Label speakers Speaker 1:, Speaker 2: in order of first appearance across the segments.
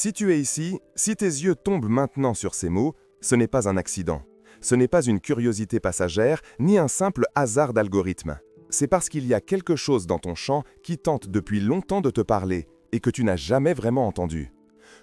Speaker 1: Si tu es ici, si tes yeux tombent maintenant sur ces mots, ce n'est pas un accident. Ce n'est pas une curiosité passagère, ni un simple hasard d'algorithme. C'est parce qu'il y a quelque chose dans ton champ qui tente depuis longtemps de te parler et que tu n'as jamais vraiment entendu.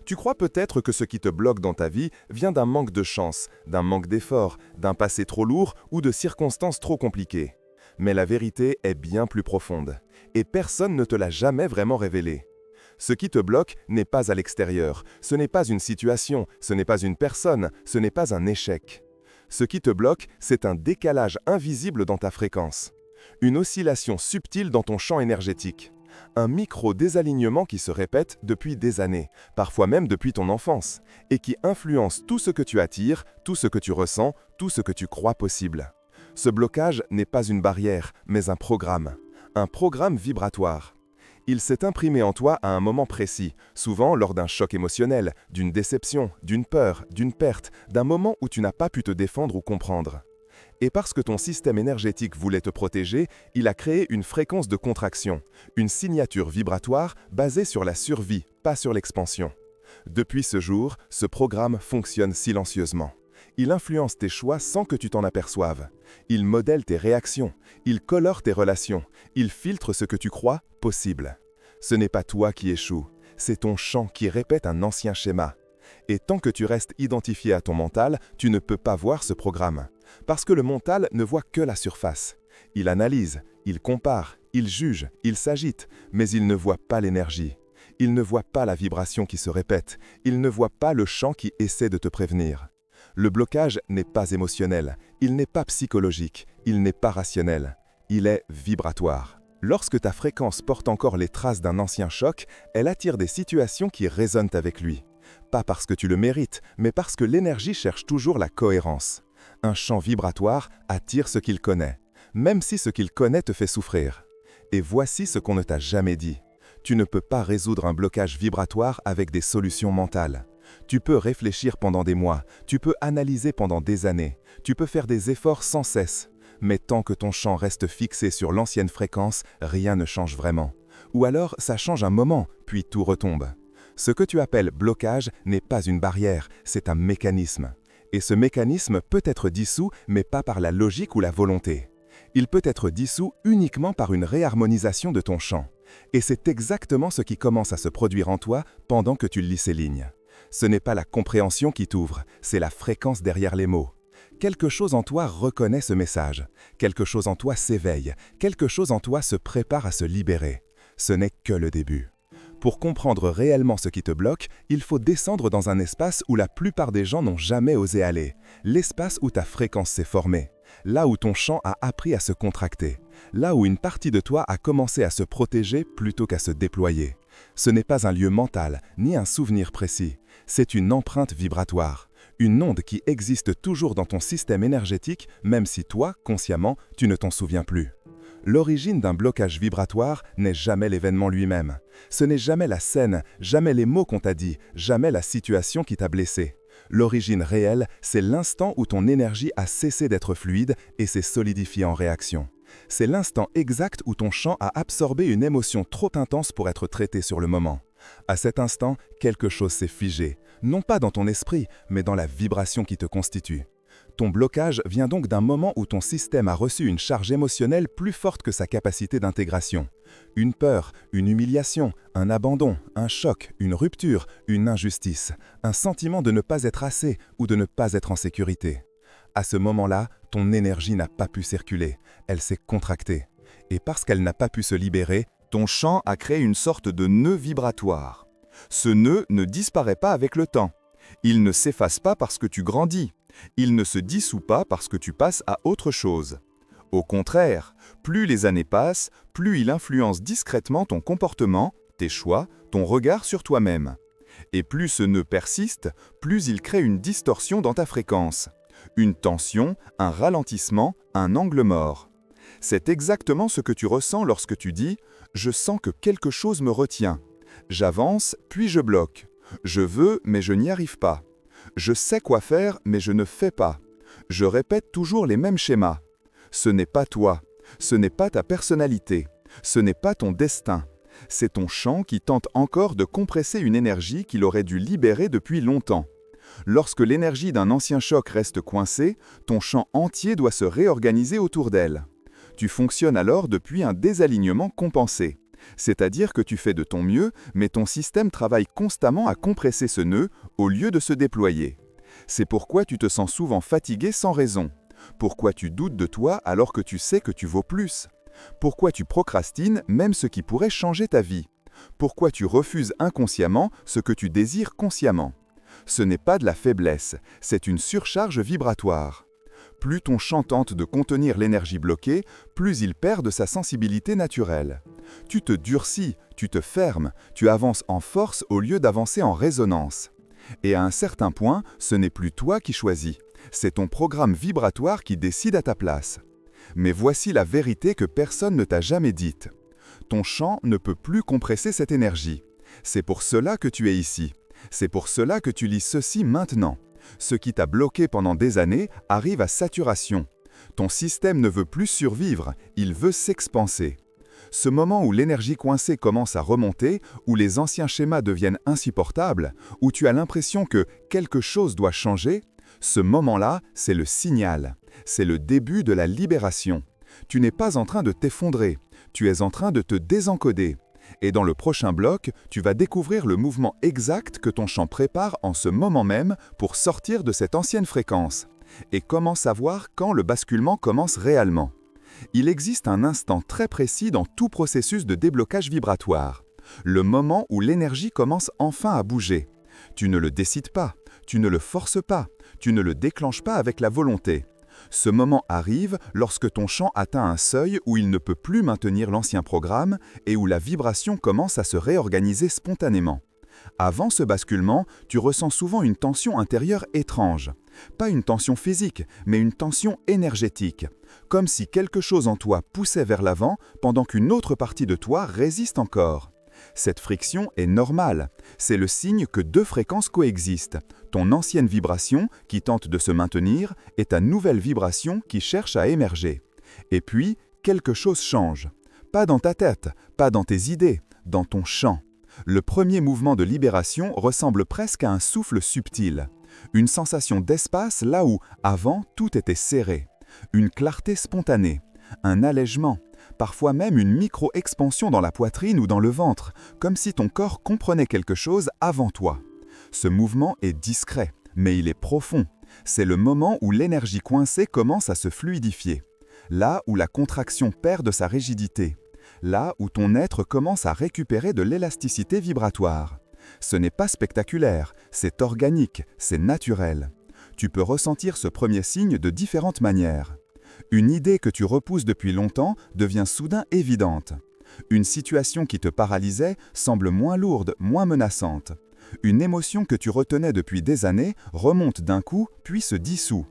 Speaker 1: Tu crois peut-être que ce qui te bloque dans ta vie vient d'un manque de chance, d'un manque d'effort, d'un passé trop lourd ou de circonstances trop compliquées. Mais la vérité est bien plus profonde, et personne ne te l'a jamais vraiment révélée. Ce qui te bloque n'est pas à l'extérieur, ce n'est pas une situation, ce n'est pas une personne, ce n'est pas un échec. Ce qui te bloque, c'est un décalage invisible dans ta fréquence. Une oscillation subtile dans ton champ énergétique. Un micro-désalignement qui se répète depuis des années, parfois même depuis ton enfance, et qui influence tout ce que tu attires, tout ce que tu ressens, tout ce que tu crois possible. Ce blocage n'est pas une barrière, mais un programme vibratoire. Il s'est imprimé en toi à un moment précis, souvent lors d'un choc émotionnel, d'une déception, d'une peur, d'une perte, d'un moment où tu n'as pas pu te défendre ou comprendre. Et parce que ton système énergétique voulait te protéger, il a créé une fréquence de contraction, une signature vibratoire basée sur la survie, pas sur l'expansion. Depuis ce jour, ce programme fonctionne silencieusement. Il influence tes choix sans que tu t'en aperçoives. Il modèle tes réactions, il colore tes relations, il filtre ce que tu crois possible. Ce n'est pas toi qui échoue, c'est ton champ qui répète un ancien schéma. Et tant que tu restes identifié à ton mental, tu ne peux pas voir ce programme. Parce que le mental ne voit que la surface. Il analyse, il compare, il juge, il s'agite, mais il ne voit pas l'énergie. Il ne voit pas la vibration qui se répète, il ne voit pas le champ qui essaie de te prévenir. Le blocage n'est pas émotionnel, il n'est pas psychologique, il n'est pas rationnel, il est vibratoire. Lorsque ta fréquence porte encore les traces d'un ancien choc, elle attire des situations qui résonnent avec lui. Pas parce que tu le mérites, mais parce que l'énergie cherche toujours la cohérence. Un champ vibratoire attire ce qu'il connaît, même si ce qu'il connaît te fait souffrir. Et voici ce qu'on ne t'a jamais dit. Tu ne peux pas résoudre un blocage vibratoire avec des solutions mentales. Tu peux réfléchir pendant des mois, tu peux analyser pendant des années, tu peux faire des efforts sans cesse. Mais tant que ton champ reste fixé sur l'ancienne fréquence, rien ne change vraiment. Ou alors ça change un moment, puis tout retombe. Ce que tu appelles blocage n'est pas une barrière, c'est un mécanisme. Et ce mécanisme peut être dissous, mais pas par la logique ou la volonté. Il peut être dissous uniquement par une réharmonisation de ton champ. Et c'est exactement ce qui commence à se produire en toi pendant que tu lis ces lignes. Ce n'est pas la compréhension qui t'ouvre, c'est la fréquence derrière les mots. Quelque chose en toi reconnaît ce message, quelque chose en toi s'éveille, quelque chose en toi se prépare à se libérer. Ce n'est que le début. Pour comprendre réellement ce qui te bloque, il faut descendre dans un espace où la plupart des gens n'ont jamais osé aller, l'espace où ta fréquence s'est formée, là où ton champ a appris à se contracter, là où une partie de toi a commencé à se protéger plutôt qu'à se déployer. Ce n'est pas un lieu mental, ni un souvenir précis, c'est une empreinte vibratoire, une onde qui existe toujours dans ton système énergétique, même si toi, consciemment, tu ne t'en souviens plus. L'origine d'un blocage vibratoire n'est jamais l'événement lui-même. Ce n'est jamais la scène, jamais les mots qu'on t'a dit, jamais la situation qui t'a blessé. L'origine réelle, c'est l'instant où ton énergie a cessé d'être fluide et s'est solidifiée en réaction. C'est l'instant exact où ton champ a absorbé une émotion trop intense pour être traitée sur le moment. À cet instant, quelque chose s'est figé, non pas dans ton esprit, mais dans la vibration qui te constitue. Ton blocage vient donc d'un moment où ton système a reçu une charge émotionnelle plus forte que sa capacité d'intégration. Une peur, une humiliation, un abandon, un choc, une rupture, une injustice, un sentiment de ne pas être assez ou de ne pas être en sécurité. À ce moment-là, ton énergie n'a pas pu circuler, elle s'est contractée. Et parce qu'elle n'a pas pu se libérer,
Speaker 2: ton champ a créé une sorte de nœud vibratoire. Ce nœud ne disparaît pas avec le temps. Il ne s'efface pas parce que tu grandis. Il ne se dissout pas parce que tu passes à autre chose. Au contraire, plus les années passent, plus il influence discrètement ton comportement, tes choix, ton regard sur toi-même. Et plus ce nœud persiste, plus il crée une distorsion dans ta fréquence. Une tension, un ralentissement, un angle mort. C'est exactement ce que tu ressens lorsque tu dis « Je sens que quelque chose me retient. J'avance, puis je bloque. Je veux, mais je n'y arrive pas. Je sais quoi faire, mais je ne fais pas. Je répète toujours les mêmes schémas. Ce n'est pas toi. Ce n'est pas ta personnalité. Ce n'est pas ton destin. C'est ton champ qui tente encore de compresser une énergie qu'il aurait dû libérer depuis longtemps. Lorsque l'énergie d'un ancien choc reste coincée, ton champ entier doit se réorganiser autour d'elle. Tu fonctionnes alors depuis un désalignement compensé. C'est-à-dire que tu fais de ton mieux, mais ton système travaille constamment à compresser ce nœud au lieu de se déployer. C'est pourquoi tu te sens souvent fatigué sans raison. Pourquoi tu doutes de toi alors que tu sais que tu vaux plus? Pourquoi tu procrastines même ce qui pourrait changer ta vie? Pourquoi tu refuses inconsciemment ce que tu désires consciemment? Ce n'est pas de la faiblesse, c'est une surcharge vibratoire. Plus ton champ tente de contenir l'énergie bloquée, plus il perd de sa sensibilité naturelle. Tu te durcis, tu te fermes, tu avances en force au lieu d'avancer en résonance. Et à un certain point, ce n'est plus toi qui choisis, c'est ton programme vibratoire qui décide à ta place. Mais voici la vérité que personne ne t'a jamais dite. Ton champ ne peut plus compresser cette énergie. C'est pour cela que tu es ici. C'est pour cela que tu lis ceci maintenant. Ce qui t'a bloqué pendant des années arrive à saturation. Ton système ne veut plus survivre, il veut s'expanser. Ce moment où l'énergie coincée commence à remonter, où les anciens schémas deviennent insupportables, où tu as l'impression que quelque chose doit changer, ce moment-là, c'est le signal. C'est le début de la libération. Tu n'es pas en train de t'effondrer, tu es en train de te désencoder. Et dans le prochain bloc, tu vas découvrir le mouvement exact que ton champ prépare en ce moment même pour sortir de cette ancienne fréquence. Et comment savoir quand le basculement commence réellement? Il existe un instant très précis dans tout processus de déblocage vibratoire. Le moment où l'énergie commence enfin à bouger. Tu ne le décides pas, tu ne le forces pas, tu ne le déclenches pas avec la volonté. Ce moment arrive lorsque ton champ atteint un seuil où il ne peut plus maintenir l'ancien programme et où la vibration commence à se réorganiser spontanément. Avant ce basculement, tu ressens souvent une tension intérieure étrange. Pas une tension physique, mais une tension énergétique. Comme si quelque chose en toi poussait vers l'avant pendant qu'une autre partie de toi résiste encore. Cette friction est normale. C'est le signe que deux fréquences coexistent. Ton ancienne vibration, qui tente de se maintenir, et ta nouvelle vibration qui cherche à émerger. Et puis, quelque chose change. Pas dans ta tête, pas dans tes idées, dans ton champ. Le premier mouvement de libération ressemble presque à un souffle subtil. Une sensation d'espace là où, avant, tout était serré. Une clarté spontanée. Un allègement. Parfois même une micro-expansion dans la poitrine ou dans le ventre, comme si ton corps comprenait quelque chose avant toi. Ce mouvement est discret, mais il est profond. C'est le moment où l'énergie coincée commence à se fluidifier. Là où la contraction perd de sa rigidité. Là où ton être commence à récupérer de l'élasticité vibratoire. Ce n'est pas spectaculaire, c'est organique, c'est naturel. Tu peux ressentir ce premier signe de différentes manières. Une idée que tu repousses depuis longtemps devient soudain évidente. Une situation qui te paralysait semble moins lourde, moins menaçante. Une émotion que tu retenais depuis des années remonte d'un coup puis se dissout.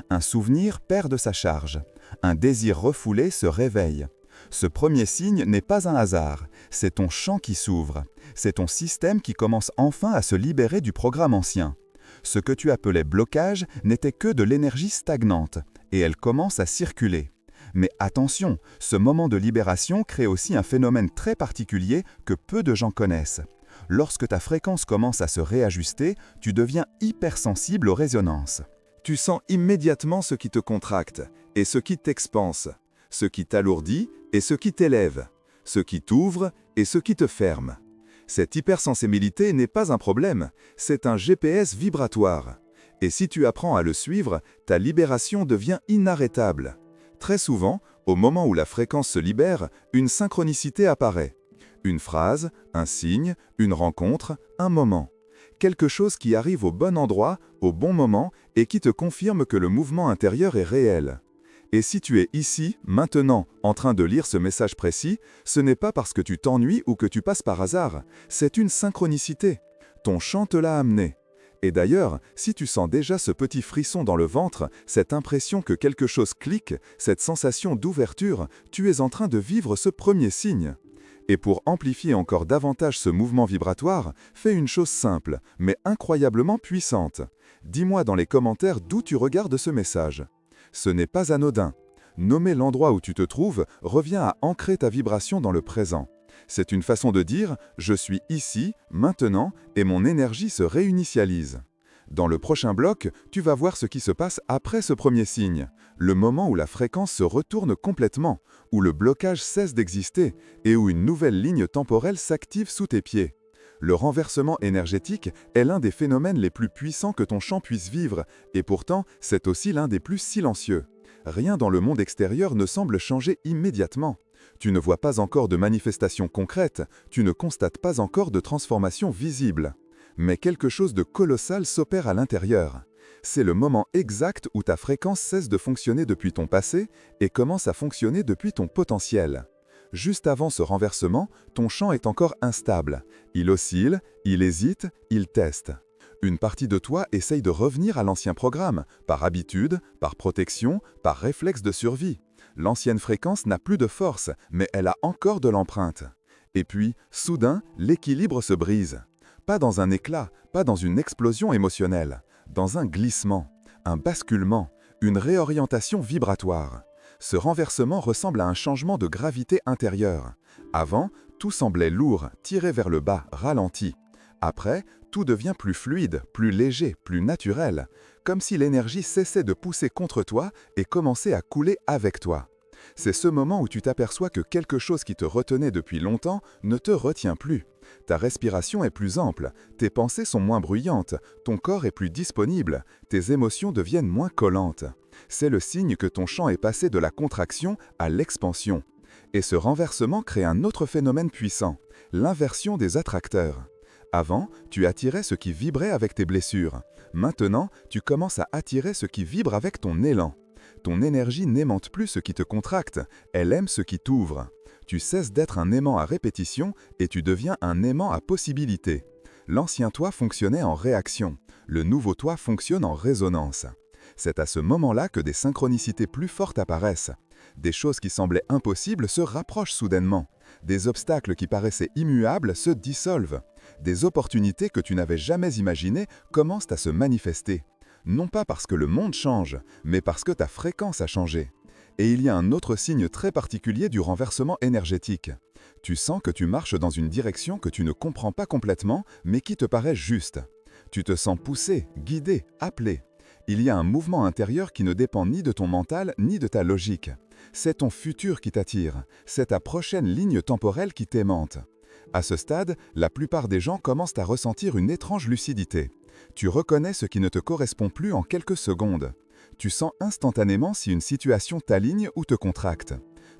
Speaker 2: Un souvenir perd de sa charge. Un désir refoulé se réveille. Ce premier signe n'est pas un hasard, c'est ton champ qui s'ouvre. C'est ton système qui commence enfin à se libérer du programme ancien. Ce que tu appelais blocage n'était que de l'énergie stagnante, et elle commence à circuler. Mais attention, ce moment de libération crée aussi un phénomène très particulier que peu de gens connaissent. Lorsque ta fréquence commence à se réajuster, tu deviens hypersensible aux résonances. Tu sens immédiatement ce qui te contracte et ce qui t'expanse, ce qui t'alourdit et ce qui t'élève, ce qui t'ouvre et ce qui te ferme. Cette hypersensibilité n'est pas un problème, c'est un GPS vibratoire. Et si tu apprends à le suivre, ta libération devient inarrêtable. Très souvent, au moment où la fréquence se libère, une synchronicité apparaît. Une phrase, un signe, une rencontre, un moment. Quelque chose qui arrive au bon endroit, au bon moment, et qui te confirme que le mouvement intérieur est réel. Et si tu es ici, maintenant, en train de lire ce message précis, ce n'est pas parce que tu t'ennuies ou que tu passes par hasard, c'est une synchronicité. Ton champ te l'a amené. Et d'ailleurs, si tu sens déjà ce petit frisson dans le ventre, cette impression que quelque chose clique, cette sensation d'ouverture, tu es en train de vivre ce premier signe. Et pour amplifier encore davantage ce mouvement vibratoire, fais une chose simple, mais incroyablement puissante. Dis-moi dans les commentaires d'où tu regardes ce message. Ce n'est pas anodin. Nommer l'endroit où tu te trouves revient à ancrer ta vibration dans le présent. C'est une façon de dire « je suis ici, maintenant, et mon énergie se réinitialise ». Dans le prochain bloc, tu vas voir ce qui se passe après ce premier signe, le moment où la fréquence se retourne complètement, où le blocage cesse d'exister et où une nouvelle ligne temporelle s'active sous tes pieds. Le renversement énergétique est l'un des phénomènes les plus puissants que ton champ puisse vivre, et pourtant, c'est aussi l'un des plus silencieux. Rien dans le monde extérieur ne semble changer immédiatement. Tu ne vois pas encore de manifestations concrètes, tu ne constates pas encore de transformation visible. Mais quelque chose de colossal s'opère à l'intérieur. C'est le moment exact où ta fréquence cesse de fonctionner depuis ton passé et commence à fonctionner depuis ton potentiel. Juste avant ce renversement, ton champ est encore instable. Il oscille, il hésite, il teste. Une partie de toi essaye de revenir à l'ancien programme, par habitude, par protection, par réflexe de survie. L'ancienne fréquence n'a plus de force, mais elle a encore de l'empreinte. Et puis, soudain, l'équilibre se brise. Pas dans un éclat, pas dans une explosion émotionnelle, dans un glissement, un basculement, une réorientation vibratoire. Ce renversement ressemble à un changement de gravité intérieure. Avant, tout semblait lourd, tiré vers le bas, ralenti. Après, tout devient plus fluide, plus léger, plus naturel, comme si l'énergie cessait de pousser contre toi et commençait à couler avec toi. C'est ce moment où tu t'aperçois que quelque chose qui te retenait depuis longtemps ne te retient plus. Ta respiration est plus ample, tes pensées sont moins bruyantes, ton corps est plus disponible, tes émotions deviennent moins collantes. C'est le signe que ton champ est passé de la contraction à l'expansion. Et ce renversement crée un autre phénomène puissant, l'inversion des attracteurs. Avant, tu attirais ce qui vibrait avec tes blessures. Maintenant, tu commences à attirer ce qui vibre avec ton élan. Ton énergie n'aimante plus ce qui te contracte, elle aime ce qui t'ouvre. Tu cesses d'être un aimant à répétition et tu deviens un aimant à possibilité. L'ancien toi fonctionnait en réaction, le nouveau toi fonctionne en résonance. C'est à ce moment-là que des synchronicités plus fortes apparaissent. Des choses qui semblaient impossibles se rapprochent soudainement. Des obstacles qui paraissaient immuables se dissolvent. Des opportunités que tu n'avais jamais imaginées commencent à se manifester. Non pas parce que le monde change, mais parce que ta fréquence a changé. Et il y a un autre signe très particulier du renversement énergétique. Tu sens que tu marches dans une direction que tu ne comprends pas complètement, mais qui te paraît juste. Tu te sens poussé, guidé, appelé. Il y a un mouvement intérieur qui ne dépend ni de ton mental ni de ta logique. C'est ton futur qui t'attire, c'est ta prochaine ligne temporelle qui t'aimante. À ce stade, la plupart des gens commencent à ressentir une étrange lucidité. Tu reconnais ce qui ne te correspond plus en quelques secondes. Tu sens instantanément si une situation t'aligne ou te contracte.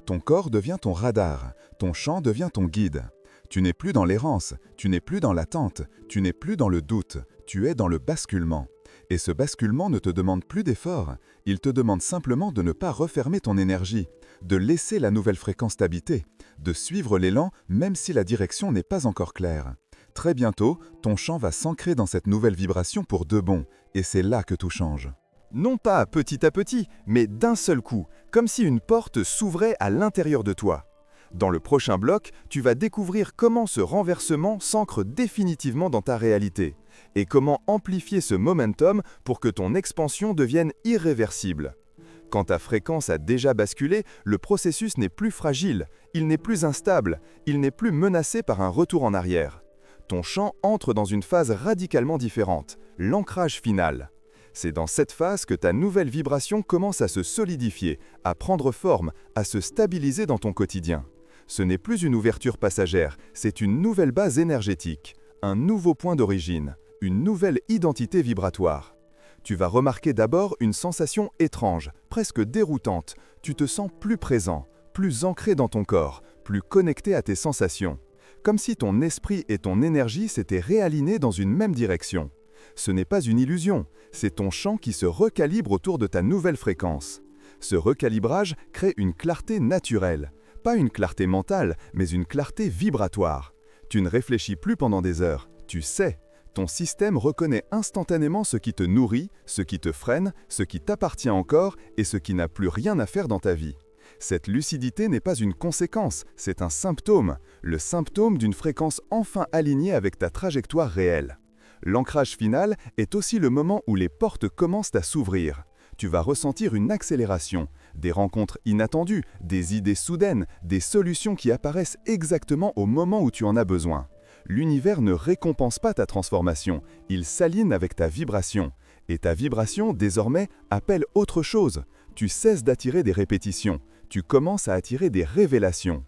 Speaker 2: Ton corps devient ton radar, ton champ devient ton guide. Tu n'es plus dans l'errance, tu n'es plus dans l'attente, tu n'es plus dans le doute, tu es dans le basculement. Et ce basculement ne te demande plus d'effort, il te demande simplement de ne pas refermer ton énergie, de laisser la nouvelle fréquence t'habiter, de suivre l'élan même si la direction n'est pas encore claire. Très bientôt, ton champ va s'ancrer dans cette nouvelle vibration pour de bon, et c'est là que tout change.
Speaker 1: Non pas petit à petit, mais d'un seul coup, comme si une porte s'ouvrait à l'intérieur de toi. Dans le prochain bloc, tu vas découvrir comment ce renversement s'ancre définitivement dans ta réalité et comment amplifier ce momentum pour que ton expansion devienne irréversible. Quand ta fréquence a déjà basculé, le processus n'est plus fragile, il n'est plus instable, il n'est plus menacé par un retour en arrière. Ton champ entre dans une phase radicalement différente, l'ancrage final. C'est dans cette phase que ta nouvelle vibration commence à se solidifier, à prendre forme, à se stabiliser dans ton quotidien. Ce n'est plus une ouverture passagère, c'est une nouvelle base énergétique, un nouveau point d'origine, une nouvelle identité vibratoire. Tu vas remarquer d'abord une sensation étrange, presque déroutante. Tu te sens plus présent, plus ancré dans ton corps, plus connecté à tes sensations. Comme si ton esprit et ton énergie s'étaient réalignés dans une même direction. Ce n'est pas une illusion, c'est ton champ qui se recalibre autour de ta nouvelle fréquence. Ce recalibrage crée une clarté naturelle. Pas une clarté mentale, mais une clarté vibratoire. Tu ne réfléchis plus pendant des heures, tu sais. Ton système reconnaît instantanément ce qui te nourrit, ce qui te freine, ce qui t'appartient encore et ce qui n'a plus rien à faire dans ta vie. Cette lucidité n'est pas une conséquence, c'est un symptôme, le symptôme d'une fréquence enfin alignée avec ta trajectoire réelle. L'ancrage final est aussi le moment où les portes commencent à s'ouvrir. Tu vas ressentir une accélération,
Speaker 2: des rencontres inattendues, des idées soudaines, des solutions qui apparaissent exactement au moment où tu en as besoin. L'univers ne récompense pas ta transformation, il s'aligne avec ta vibration. Et ta vibration, désormais, appelle autre chose. Tu cesses d'attirer des répétitions, tu commences à attirer des révélations.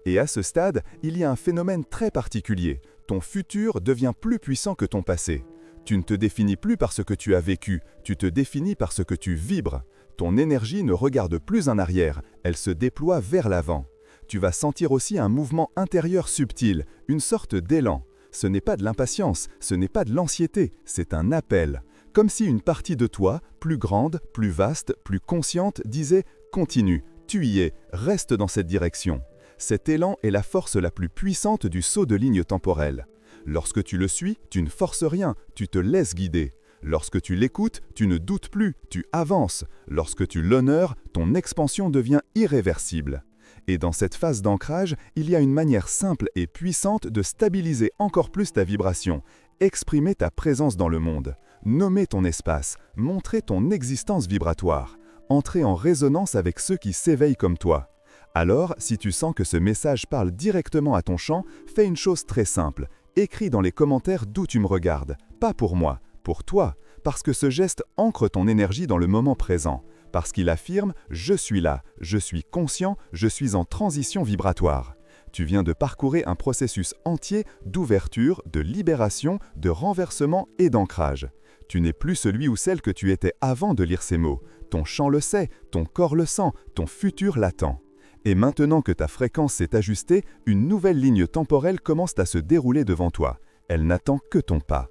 Speaker 2: Et à ce stade, il y a un phénomène très particulier. Ton futur devient plus puissant que ton passé. Tu ne te définis plus par ce que tu as vécu, tu te définis par ce que tu vibres. Ton énergie ne regarde plus en arrière, elle se déploie vers l'avant. Tu vas sentir aussi un mouvement intérieur subtil, une sorte d'élan. Ce n'est pas de l'impatience, ce n'est pas de l'anxiété, c'est un appel. Comme si une partie de toi, plus grande, plus vaste, plus consciente, disait « Continue, tu y es, reste dans cette direction ». Cet élan est la force la plus puissante du saut de ligne temporelle. Lorsque tu le suis, tu ne forces rien, tu te laisses guider. Lorsque tu l'écoutes, tu ne doutes plus, tu avances. Lorsque tu l'honores, ton expansion devient irréversible. Et dans cette phase d'ancrage, il y a une manière simple et puissante de stabiliser encore plus ta vibration, exprimer ta présence dans le monde, nommer ton espace, montrer ton existence vibratoire, entrer en résonance avec ceux qui s'éveillent comme toi. Alors, si tu sens que ce message parle directement à ton champ, fais une chose très simple. Écris dans les commentaires d'où tu me regardes. Pas pour moi, pour toi. Parce que ce geste ancre ton énergie dans le moment présent. Parce qu'il affirme « Je suis là, je suis conscient, je suis en transition vibratoire ». Tu viens de parcourir un processus entier d'ouverture, de libération, de renversement et d'ancrage. Tu n'es plus celui ou celle que tu étais avant de lire ces mots. Ton champ le sait, ton corps le sent, ton futur l'attend. Et maintenant que ta fréquence s'est ajustée, une nouvelle ligne temporelle commence à se dérouler devant toi. Elle n'attend que ton pas.